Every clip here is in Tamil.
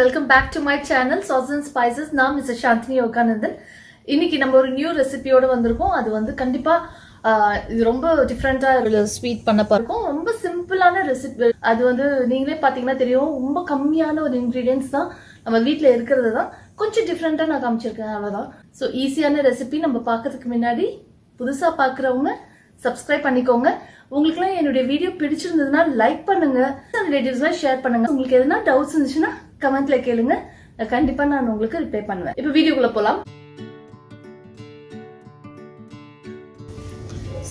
welcome back to my channel Sauce and Spices. நான் Mr. Shanthini YOGANANDHAN. இன்னைக்கு நம்ம ஒரு நியூ ரெசிபியோட வந்திருக்கோம். அது வந்து கண்டிப்பா இது ரொம்ப டிஃபரெண்டா ஸ்வீட் பண்ண போறோம். ரொம்ப சிம்பிளான ரெசிபி. அது வந்து நீங்களே பாத்தீங்கன்னா தெரியும், ரொம்ப கம்மியான ஒரு இன்கிரிடியன்ஸ் தான் நம்ம வீட்ல இருக்கிறது தான். கொஞ்சம் டிஃபரெண்டா நான் காமிச்சிருக்கேன், அவ்வளவுதான். ஸோ ஈஸியான ரெசிபி. நம்ம பார்க்கறதுக்கு முன்னாடி புதுசா பாக்குறவங்க சப்ஸ்கிரைப் பண்ணிக்கோங்க. உங்களுக்குலாம் என்னுடைய வீடியோ பிடிச்சிருந்ததுன்னா லைக் பண்ணுங்க, ரிலேட்டிவ்ஸ்லாம் ஷேர் பண்ணுங்க. உங்களுக்கு எதுனா டவுட்ஸ் இருந்துச்சுன்னா கமெண்ட்ல கேளுங்க, கண்டிப்பா நான் உங்களுக்கு ரிப்ளை பண்ணுவேன். இப்போ வீடியோக்குள்ள போலாம்.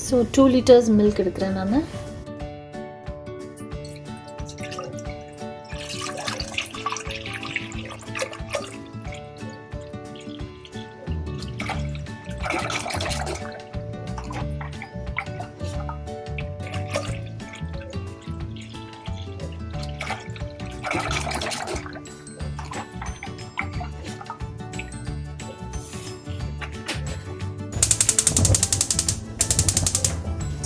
ஸோ 2 liters மில்க் எடுக்கிறேன் நான்.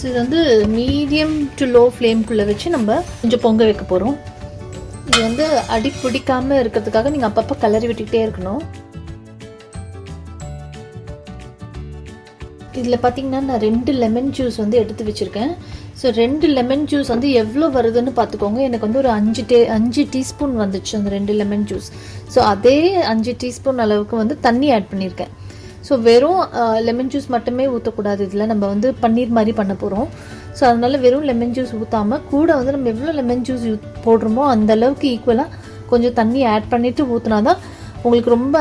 இது வந்து மீடியம் டு லோ ஃப்ளேம்குள்ளே வச்சு நம்ம கொஞ்சம் பொங்க வைக்க போகிறோம். இது வந்து அடி பிடிக்காமல் இருக்கிறதுக்காக நீங்கள் அப்பப்போ கிளறி விட்டுக்கிட்டே இருக்கணும். இதில் பார்த்தீங்கன்னா நான் 2 லெமன் ஜூஸ் வந்து எடுத்து வச்சுருக்கேன். ஸோ 2 லெமன் ஜூஸ் வந்து எவ்வளோ வருதுன்னு பார்த்துக்கோங்க. எனக்கு வந்து ஒரு 5 டீஸ்பூன் வந்துச்சு அந்த 2 லெமன் ஜூஸ். ஸோ அதே 5 டீஸ்பூன் அளவுக்கு வந்து தண்ணி ஆட் பண்ணியிருக்கேன். ஸோ வெறும் லெமன் ஜூஸ் மட்டுமே ஊற்றக்கூடாது. இதில் நம்ம வந்து பன்னீர் மாதிரி பண்ண போகிறோம். ஸோ அதனால வெறும் லெமன் ஜூஸ் ஊற்றாமல் கூட வந்து நம்ம எவ்வளோ லெமன் ஜூஸ் போடுறோமோ அந்த அளவுக்கு ஈக்குவலாக கொஞ்சம் தண்ணி ஆட் பண்ணிவிட்டு ஊற்றினா தான் உங்களுக்கு ரொம்ப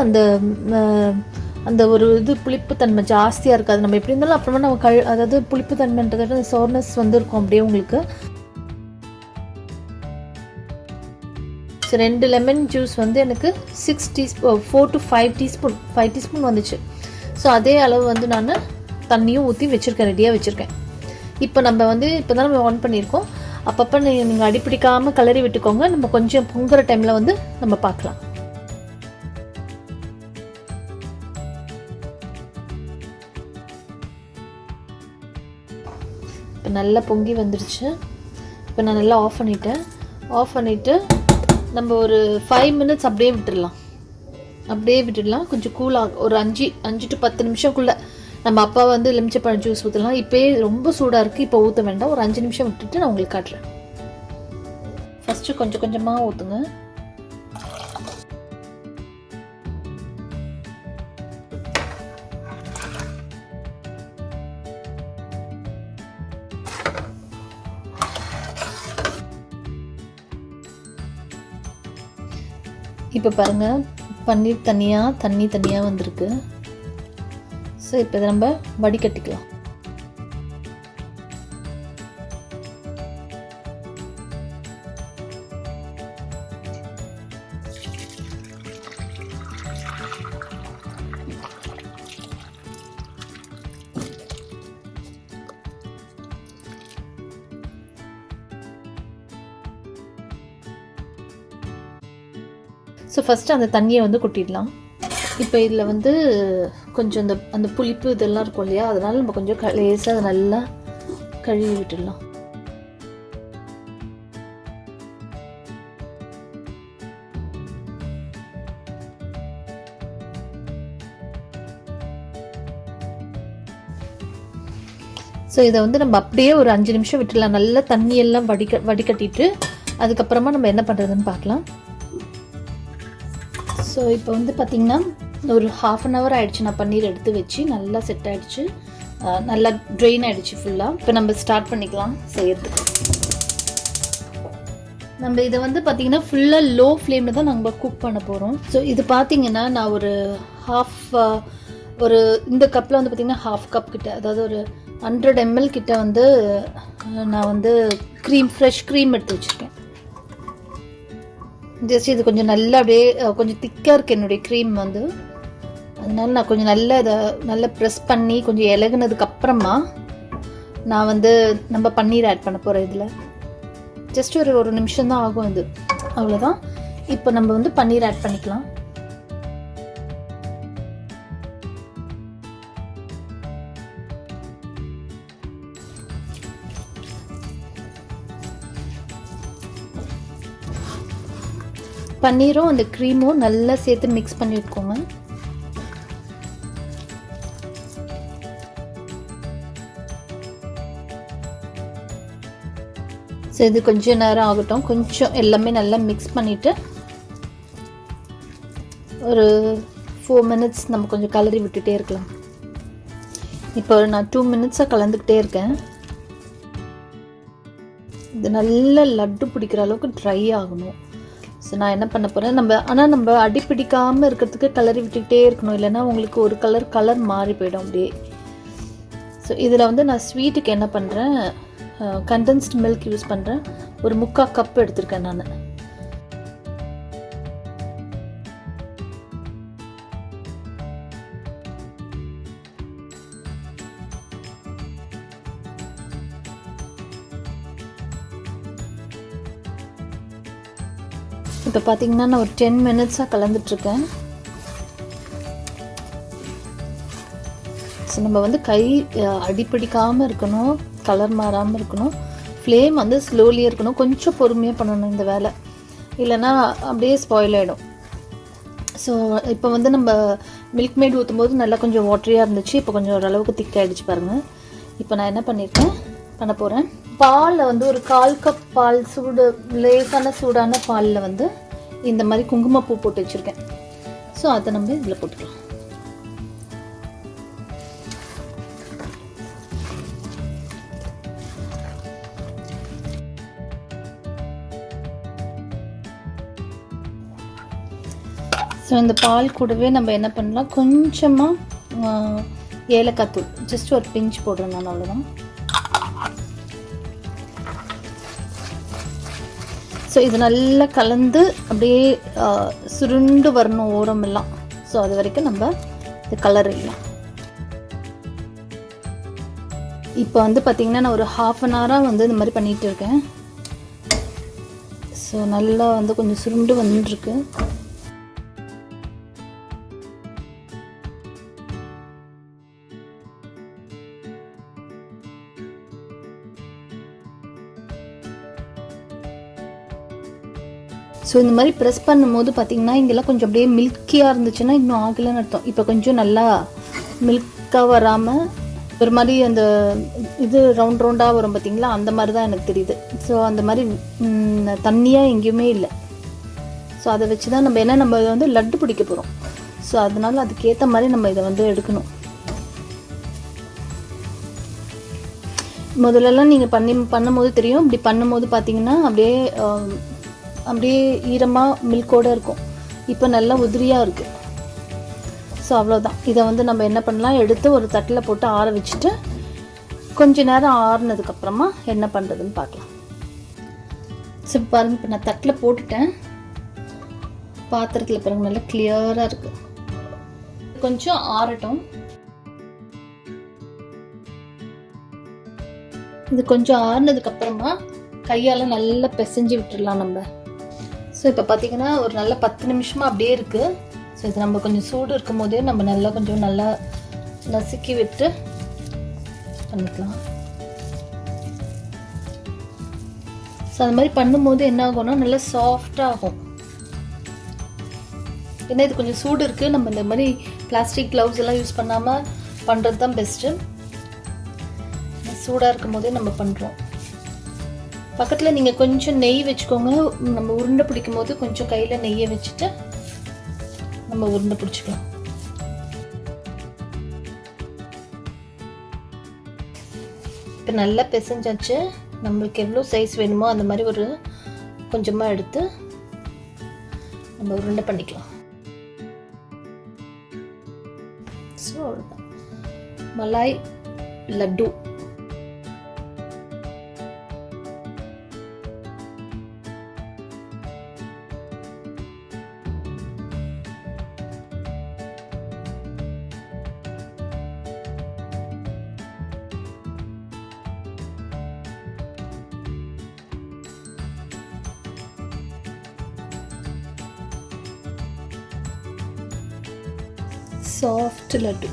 அந்த ஒரு இது புளிப்புத்தன்மை ஜாஸ்தியாக இருக்காது. நம்ம எப்படி இருந்தாலும் அப்புறமா நம்ம அதாவது புளிப்புத்தன்மைன்றத விட சோர்னஸ் வந்து இருக்கும் அப்படியே உங்களுக்கு. ஸோ 2 லெமன் ஜூஸ் வந்து எனக்கு 4 to 5 டீஸ்பூன் வந்துச்சு. ஸோ அதே அளவு வந்து நான் தண்ணியும் ஊற்றி வச்சுருக்கேன், ரெடியாக வச்சுருக்கேன். இப்போ நம்ம வந்து இப்போ தான் நம்ம ஆன் பண்ணியிருக்கோம். அப்பப்போ நீங்கள் அடிப்பிடிக்காமல் கிளறி விட்டுக்கோங்க. நம்ம கொஞ்சம் பொங்குற டைமில் வந்து நம்ம பார்க்கலாம். இப்போ நல்லா பொங்கி வந்துருச்சு. இப்போ நான் நல்லா ஆஃப் பண்ணிவிட்டு நம்ம ஒரு 5 minutes அப்படியே விட்டுடலாம். கொஞ்சம் கூலாக ஒரு 5 to 10 நிமிஷம்குள்ளே நம்ம அப்பா வந்து எலுமிச்சைப்பழம் ஜூஸ் ஊற்றலாம். இப்போயே ரொம்ப சூடாக இருக்குது, இப்போ ஊற்ற வேண்டாம். ஒரு 5 நிமிஷம் விட்டுட்டு நான் உங்களுக்கு காட்டுறேன். ஃபஸ்ட்டு கொஞ்சம் கொஞ்சமாக ஊற்றுங்க. இப்போ பாருங்கள், பன்னீர் தண்ணி தனியாக வந்திருக்கு. ஸோ இப்போ இதை நம்ம வடிகட்டிக்கலாம். ஸோ ஃபஸ்ட்டு அந்த தண்ணியை வந்து கொட்டிடலாம். இப்போ இதில் வந்து கொஞ்சம் அந்த புளிப்பு இதெல்லாம் இருக்கும் இல்லையா, அதனால் நம்ம கொஞ்சம் லேசாக அதை நல்லா கழுவி விட்டுடலாம். ஸோ இதை வந்து நம்ம அப்படியே ஒரு 5 நிமிஷம் விட்டுடலாம். நல்லா தண்ணியெல்லாம் வடிகட்டிட்டு அதுக்கப்புறமா நம்ம என்ன பண்ணுறதுன்னு பார்க்கலாம். ஸோ இப்போ வந்து பார்த்திங்கன்னா ஒரு 1/2 hour ஆகிடுச்சு. நான் பன்னீர் எடுத்து வச்சு நல்லா செட் ஆகிடுச்சு, நல்லா ட்ரெயின் ஆகிடுச்சு ஃபுல்லாக. இப்போ நம்ம ஸ்டார்ட் பண்ணிக்கலாம் செய்யறதுக்கு. நம்ம இதை வந்து பார்த்திங்கன்னா ஃபுல்லாக லோ ஃப்ளேமில் தான் நம்ம குக் பண்ண போகிறோம். ஸோ இது பார்த்திங்கன்னா நான் ஒரு இந்த கப்பில் வந்து பார்த்திங்கன்னா 1/2 கப் கிட்ட, அதாவது ஒரு 100 ml கிட்ட வந்து நான் வந்து ஃப்ரெஷ் க்ரீம் எடுத்து வச்சுருக்கேன். ஜஸ்ட் இது கொஞ்சம் நல்லா அப்படியே கொஞ்சம் திக்காக இருக்குது என்னுடைய க்ரீம் வந்து. அதனால நான் கொஞ்சம் நல்லா ப்ரெஸ் பண்ணி கொஞ்சம் இலகுனதுக்கப்புறமா நான் வந்து நம்ம பன்னீர் ஆட் பண்ண போகிறேன். இதில் ஜஸ்ட் ஒரு நிமிஷம் தான் ஆகும் இது, அவ்வளோதான். இப்போ நம்ம வந்து பன்னீர் ஆட் பண்ணிக்கலாம். பன்னீரும் அந்த க்ரீமும் நல்லா சேர்த்து மிக்ஸ் பண்ணி விட்டுக்கோங்க. ஸோ இது கொஞ்சம் நேரம் ஆகட்டும். கொஞ்சம் எல்லாமே நல்லா மிக்ஸ் பண்ணிவிட்டு ஒரு 4 minutes நம்ம கொஞ்சம் கலரி விட்டுட்டே இருக்கலாம். இப்போ நான் 2 minutes கலந்துக்கிட்டே இருக்கேன். இது நல்ல லட்டு பிடிக்கிற அளவுக்கு ட்ரை ஆகணும். ஸோ நான் என்ன பண்ண போகிறேன், நம்ம அடி பிடிக்காமல் இருக்கிறதுக்கு கலரி விட்டுக்கிட்டே இருக்கணும். இல்லைன்னா உங்களுக்கு ஒரு கலர் மாறி போயிடும் அப்படியே. ஸோ இதில் வந்து நான் ஸ்வீட்டுக்கு என்ன பண்ணுறேன், கண்டென்ஸ்டு மில்க் யூஸ் பண்ணுறேன். ஒரு 3/4 கப் எடுத்திருக்கேன் நான். இப்போ பார்த்தீங்கன்னா நான் ஒரு 10 minutes கலந்துட்ருக்கேன். ஸோ நம்ம வந்து கை அடிப்பிடிக்காமல் இருக்கணும், கலர் மாறாமல் இருக்கணும், ஃப்ளேம் வந்து ஸ்லோலியாக இருக்கணும். கொஞ்சம் பொறுமையாக பண்ணணும் இந்த வேலை, இல்லைன்னா அப்படியே ஸ்பாயில் ஆகிடும். ஸோ இப்போ வந்து நம்ம மில்க் மேட் ஊற்றும் போது நல்லா கொஞ்சம் வாட்டரியாக இருந்துச்சு. இப்போ கொஞ்சம் ஓரளவுக்கு திக்காகிடுச்சு பாருங்கள். இப்போ நான் என்ன பண்ண போகிறேன், பாலில் வந்து ஒரு 1/4 கப் பால் லேசான சூடான பாலில் வந்து இந்த மாதிரி குங்குமப்பூ போட்டு வச்சுருக்கேன். ஸோ அதை நம்ம இதில் போட்டுக்கலாம். ஸோ இந்த பால் கூடவே நம்ம என்ன பண்ணலாம், கொஞ்சமாக ஏலக்காய் தூள் ஜஸ்ட் ஒரு பிஞ்ச் போடுறேன் நான், அவ்வளோதான். ஸோ இது நல்லா கலந்து அப்படியே சுருண்டு வரணும் ஓரமெல்லாம். ஸோ அது வரைக்கும் நம்ம இது கலர் இல்லை. இப்போ வந்து பார்த்திங்கன்னா நான் ஒரு 1/2 hour வந்து இந்த மாதிரி பண்ணிகிட்டு இருக்கேன். ஸோ நல்லா வந்து கொஞ்சம் சுருண்டு வந்துருக்கு. ஸோ இந்த மாதிரி ப்ரெஸ் பண்ணும்போது பார்த்திங்கன்னா இங்கெல்லாம் கொஞ்சம் அப்படியே மில்கியாக இருந்துச்சுன்னா இன்னும் ஆகலைன்னு அர்த்தம். இப்போ கொஞ்சம் நல்லா மில்காக வராமல் ஒரு மாதிரி அந்த இது ரவுண்டாக வரும் பார்த்திங்களா, அந்த மாதிரி தான் எனக்கு தெரியுது. ஸோ அந்த மாதிரி தண்ணியாக எங்கேயுமே இல்லை. ஸோ அதை வச்சு தான் நம்ம இதை வந்து லட்டு பிடிக்க போகிறோம். ஸோ அதனால் அதுக்கேற்ற மாதிரி நம்ம இதை வந்து எடுக்கணும். முதல்லலாம் நீங்கள் பண்ணும்போது தெரியும், இப்படி பண்ணும்போது பார்த்திங்கன்னா அப்படியே ஈரமாக மில்கோடு இருக்கும். இப்போ நல்லா உதிரியாக இருக்குது. ஸோ அவ்வளோதான். இதை வந்து நம்ம என்ன பண்ணலாம், எடுத்து ஒரு தட்டில் போட்டு ஆற வச்சுட்டு கொஞ்ச நேரம் ஆறுனதுக்கப்புறமா என்ன பண்ணுறதுன்னு பார்க்கலாம். ஸோ பாருங்கள், இப்போ நான் தட்டில் போட்டுட்டேன். பாத்திரத்தில் பாருங்கள் நல்லா கிளியராக இருக்குது. கொஞ்சம் ஆறட்டும். இது கொஞ்சம் ஆறுனதுக்கப்புறமா கையால் நல்லா பிசைஞ்சு விட்டுடலாம் நம்ம. ஸோ இப்போ பார்த்தீங்கன்னா ஒரு நல்ல 10 நிமிஷமாக அப்படியே இருக்குது. ஸோ இது நம்ம கொஞ்சம் சூடு இருக்கும் போதே நம்ம நல்லா நசுக்கி விட்டு பண்ணிக்கலாம். ஸோ அந்த மாதிரி பண்ணும்போது என்ன ஆகும்னா நல்லா சாஃப்டாக ஆகும். ஏன்னா இது கொஞ்சம் சூடு இருக்குது. நம்ம இந்த மாதிரி பிளாஸ்டிக் க்ளவுஸ் எல்லாம் யூஸ் பண்ணாமல் பண்ணுறது தான் பெஸ்ட்டு. சூடாக இருக்கும் போதே நம்ம பண்ணுறோம். பக்கத்தில் நீங்கள் கொஞ்சம் நெய் வச்சுக்கோங்க. நம்ம உருண்டை பிடிக்கும் போது கொஞ்சம் கையில் நெய்யை வச்சுட்டு நம்ம உருண்டை பிடிச்சிக்கலாம். இப்போ நல்லா பிசைஞ்சாச்சு. நம்மளுக்கு எவ்வளோ சைஸ் வேணுமோ அந்த மாதிரி ஒரு கொஞ்சமாக எடுத்து நம்ம உருண்டை பண்ணிக்கலாம். ஸோ அவ்வளோதான், malai laddu. soft laddu.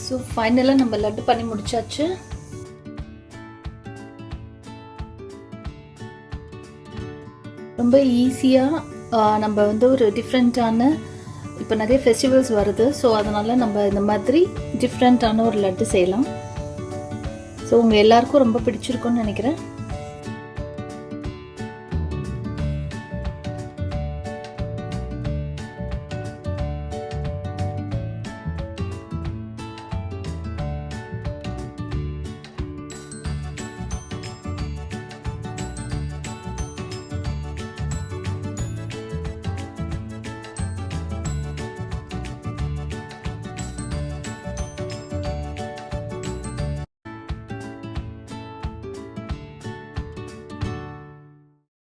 So ஃபைனலாக நம்ம லட்டு பண்ணி முடிச்சாச்சு. ரொம்ப ஈஸியாக நம்ம வந்து ஒரு டிஃப்ரெண்ட்டான, இப்போ நிறைய ஃபெஸ்டிவல்ஸ் வருது, ஸோ அதனால் நம்ம இந்த மாதிரி டிஃப்ரெண்ட்டான ஒரு லட்டு செய்யலாம். ஸோ உங்கள் எல்லாருக்கும் ரொம்ப பிடிச்சிருக்குன்னு நினைக்கிறேன்.